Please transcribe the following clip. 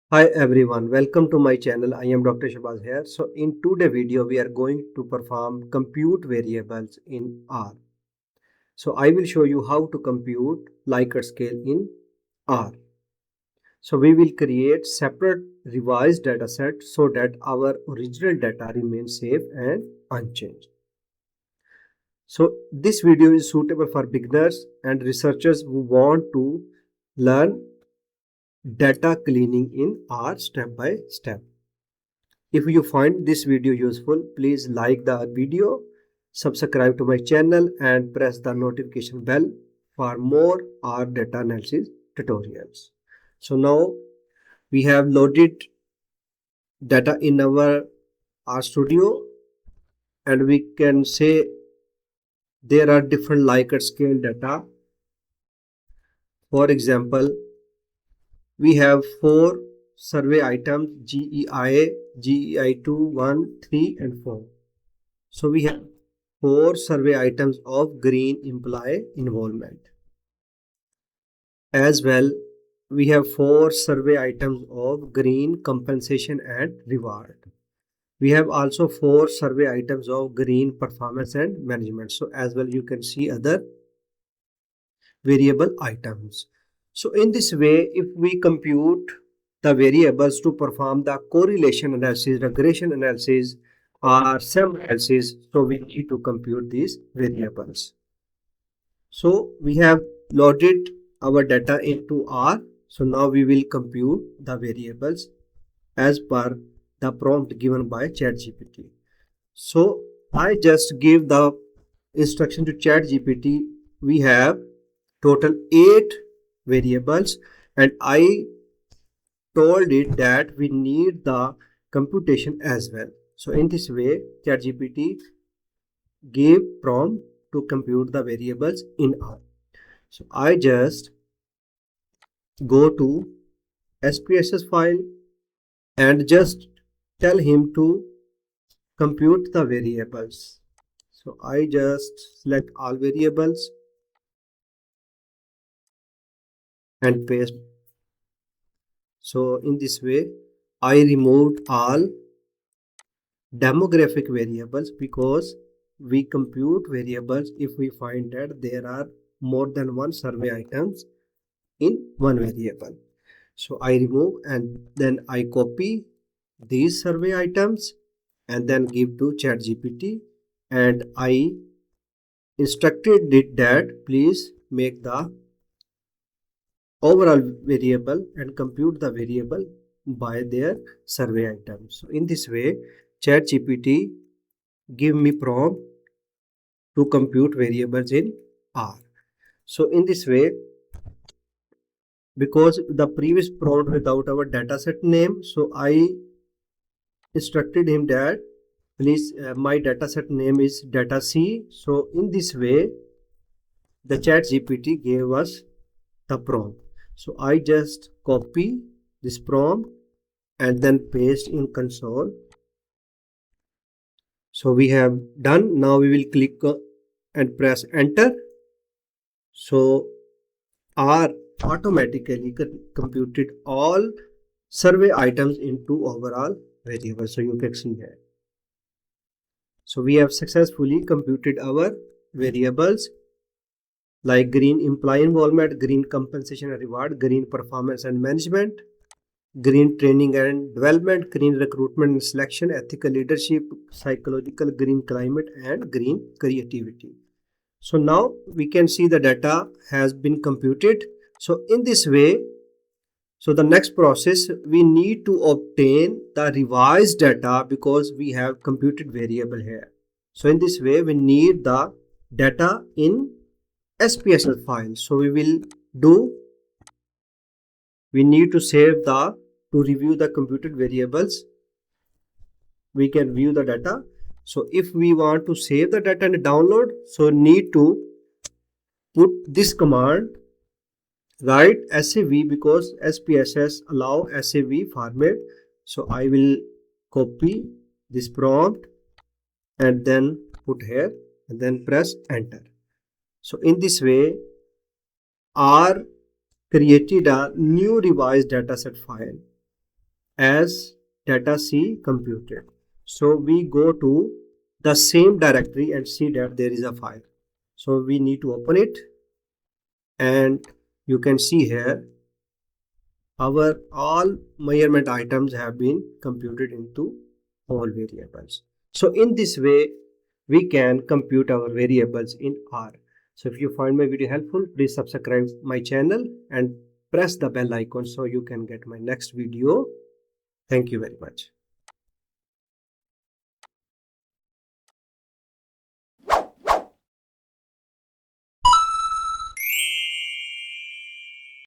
Hi everyone, welcome to my channel. I am Dr. Shabaz here. So in today's video, we are going to perform compute variables in R. So I will show you how to compute Likert scale in R. So we will create separate revised data set so that our original data remains safe and unchanged. So this video is suitable for beginners and researchers who want to learn data cleaning in R step by step. If you find this video useful, please like the video, subscribe to my channel and press the notification bell for more R data analysis tutorials. So now we have loaded data in our RStudio and we can say there are different Likert scale data. For example, we have 4 survey items GEIA, GEI2, 1, 3 and 4. So we have 4 survey items of green employee involvement. As well, we have 4 survey items of green compensation and reward. We have also 4 survey items of green performance and management. So as well, you can see other variable items. So in this way, if we compute the variables to perform the correlation analysis, regression analysis, or SEM analysis, so we need to compute these variables. So we have loaded our data into R. So now we will compute the variables as per the prompt given by ChatGPT. So I just give the instruction to ChatGPT. We have total 8 variables and I told it that we need the computation as well. So in this way, ChatGPT gave prompt to compute the variables in R. So I just go to SPSS file and just tell him to compute the variables. So I just select all variables and paste. So in this way, I removed all demographic variables because we compute variables if we find that there are more than one survey items in one variable. So I remove and then I copy these survey items and then give to ChatGPT and I instructed it that please make the overall variable and compute the variable by their survey items. So in this way, ChatGPT give me prompt to compute variables in R. So in this way, because the previous prompt without our dataset name, so I instructed him that please my dataset name is data C. So in this way, the ChatGPT gave us the prompt. So I just copy this prompt and then paste in console. So we have done. Now we will click and press enter. So R automatically computed all survey items into overall variable. So you can see here. So we have successfully computed our variables like green employee involvement, green compensation and reward, green performance and management, green training and development, green recruitment and selection, ethical leadership, psychological, green climate and green creativity. So now we can see the data has been computed. So in this way, so the next process, we need to obtain the revised data because we have computed variable here. So in this way, we need the data in SPSS file. So we need to save to review the computed variables. We can view the data. So if we want to save the data and download, so need to put this command, write SAV because SPSS allow SAV format. So I will copy this prompt and then put here and then press enter. So in this way, R created a new revised dataset file. as data C computed. So we go to the same directory and see that there is a file. So we need to open it, and you can see here our all measurement items have been computed into all variables. So in this way, we can compute our variables in R. So if you find my video helpful, please subscribe my channel and press the bell icon so you can get my next video. Thank you very much.